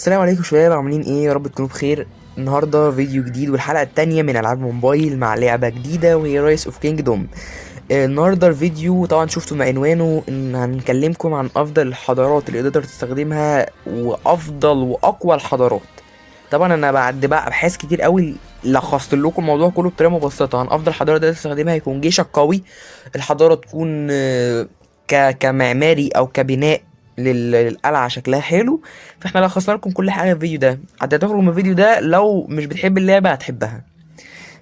السلام عليكم شباب، عاملين ايه؟ يا رب تكونوا بخير. النهارده فيديو جديد والحلقه التانية من العاب موبايل مع لعبه جديده وهي رايس اوف كينجدوم. النهارده الفيديو طبعا شفتوا من عنوانه ان هنكلمكم عن افضل الحضارات اللي تقدر تستخدمها وافضل واقوى الحضارات. طبعا انا بعد بقى ابحاث كتير قوي لخصت لكم الموضوع كله بطريقه مبسطه. عن افضل حضاره تقدر تستخدمها يكون جيشك قوي، الحضاره تكون كمعماري او كبناء للقلعه شكلها حلو. فاحنا لخصنا لكم كل حاجه في الفيديو ده، هتخرج من الفيديو ده لو مش بتحب اللعبه هتحبها.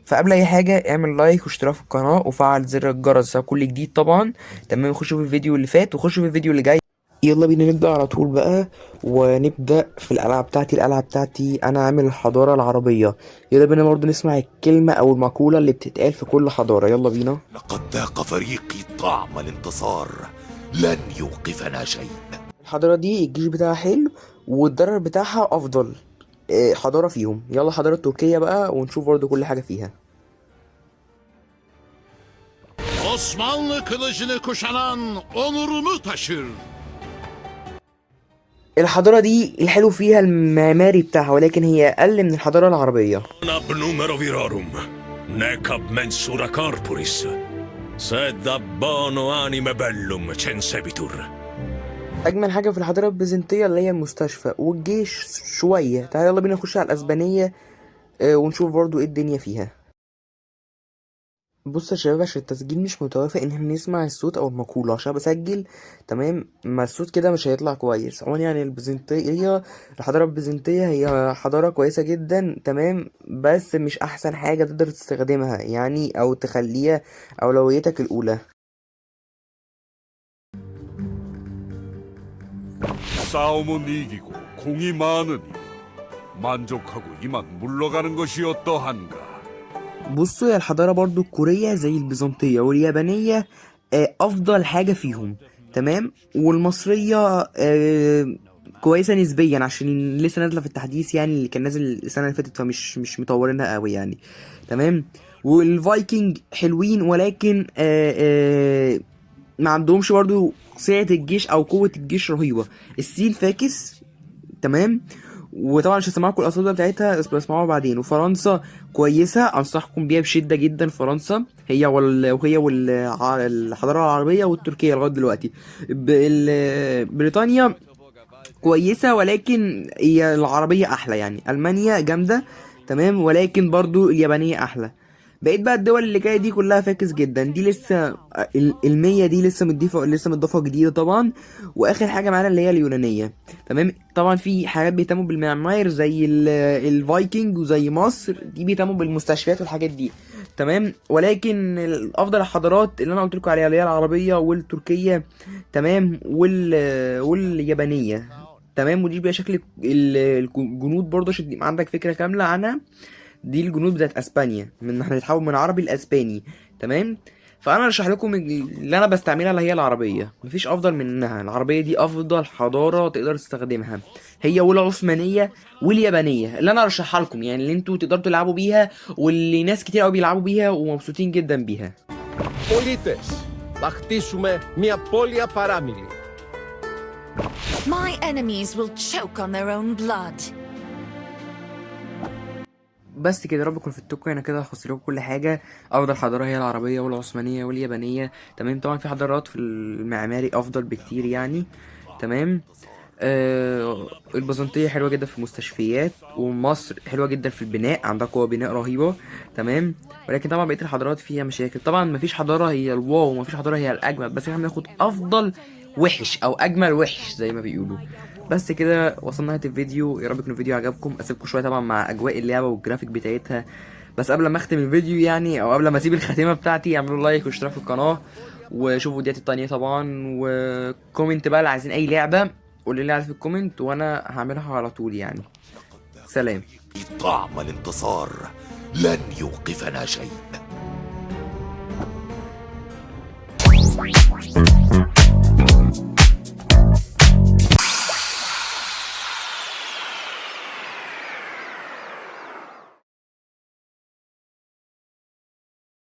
فقبل اي حاجه اعمل لايك واشتراك في القناه وفعل زر الجرس عشان كل جديد طبعا. تمام، خشوا في الفيديو اللي فات وخشوا في الفيديو اللي جاي. يلا بينا نبدأ على طول بقى، ونبدأ في القلعة بتاعتي أنا عامل الحضارة العربية. يلا بينا برضه نسمع الكلمة أو المقولة اللي بتتقال في كل حضارة. يلا بينا. لقد ذاق فريقي طعم الانتصار، لن يوقفنا شيء. الحضارة دي الجيش بتاعها حلو والضرر بتاعها أفضل حضارة فيهم. يلا حضارة تركيا بقى ونشوف برضه كل حاجة فيها. Osmanlı kılıcını kuşanan onurumu taşır. الحضارة دي الحلو فيها المعماري بتاعها، ولكن هي أقل من الحضارة العربية. numero virarum, necab mensura corporis, sed abbono anime bellum censebitur. أجمل حاجة في الحضارة البيزنطية اللي هي المستشفى والجيش شوية. تعالى يلا بينا نخش على الأسبانية ونشوف برضو ايه الدنيا فيها. بص يا شباب، عشان التسجيل مش متوافق ان احنا نسمع الصوت او المقولة عشان بسجل. تمام، ما الصوت كده مش هيطلع كويس. عموما يعني الحضارة البيزنطية هي حضارة كويسة جدا، تمام، بس مش احسن حاجة تقدر تستخدمها يعني او تخليها اولويتك الاولى. 싸움은 이기고 공이 많으니 만족하고 이만 물러가는 것이 어떠한가? بصوا يا الحضارة برضو الكورية زي البيزنطية واليابانية أفضل حاجة فيهم، تمام، والمصرية كويسة نسبيا عشان لسه نازلة في التحديث يعني اللي كان نازل السنة اللي فاتت، فمش مش مطورينها قوي يعني. تمام، والفايكنج حلوين ولكن ما عندهمش برضو سعة الجيش أو قوة الجيش رهيبة. الصين فاكس، تمام، وطبعا مش هسمعكم الاصوات بتاعتها بس بسمعوها بعدين. وفرنسا كويسه، انصحكم بيها بشده جدا. فرنسا وهي والحضاره العربيه والتركيه لغايه دلوقتي. بريطانيا كويسه ولكن هي العربيه احلى يعني. المانيا جامده، تمام، ولكن برضو اليابانيه احلى. بقيت بقى الدول اللي جايه دي كلها فاكس جدا. دي لسه المية دي لسه مضافه جديده طبعا. واخر حاجه معانا اللي هي اليونانيه، تمام. طبعا في حاجات بيهتموا بالمعمار زي الفايكنج وزي مصر، دي بيهتموا بالمستشفيات والحاجات دي، تمام. ولكن افضل الحضارات اللي انا قلت لكم عليها اللي هي العربيه والتركيه، تمام، واليابانيه، تمام. ودي بقى شكل الجنود برضه عشان يبقى عندك فكره كامله عنها. دي الجنود بتاعت اسبانيا، من احنا بنتحول من عربي لاسباني، تمام. فانا ارشح لكم اللي انا بستعملها اللي هي العربيه، مفيش افضل منها. العربيه دي افضل حضاره تقدر تستخدمها، هي والعثمانيه واليابانيه اللي انا ارشحها لكم يعني، اللي انتوا تقدروا تلعبوا بيها واللي ناس كتير قوي بيلعبوا بيها ومبسوطين جدا بيها. Πολίτες, θα χτίσουμε μια πόλη απαράμιλη. My enemies will choke on their own blood. بس كده، رب يكون في التوكو. انا كده هخص لكم كل حاجه. افضل حضاره هي العربيه والعثمانيه واليابانيه، تمام. طبعا في حضارات في المعماري افضل بكتير يعني، تمام. البيزنطيه حلوه جدا في المستشفيات، ومصر حلوه جدا في البناء، عندها قوه بناء رهيبه، تمام. ولكن طبعا بقيه الحضارات فيها مشاكل. طبعا مفيش حضاره هي الواو ومفيش حضاره هي الاجمل، بس احنا بناخد افضل وحش او اجمل وحش زي ما بيقولوا. بس كده وصلنا نهايه الفيديو. يا رب يكون الفيديو عجبكم. اسيبكم شويه طبعا مع اجواء اللعبه والجرافيك بتاعتها. بس قبل ما اختم الفيديو يعني او قبل ما اسيب الخاتمه بتاعتي، اعملوا لايك واشتراك في القناه وشوفوا فيديوهاتي التانية طبعا، وكومنت بقى اللي عايزين اي لعبه قولوا لي عليها في الكومنت وانا هعملها على طول يعني. سلام. طعم الانتصار، لن يوقفنا شيء.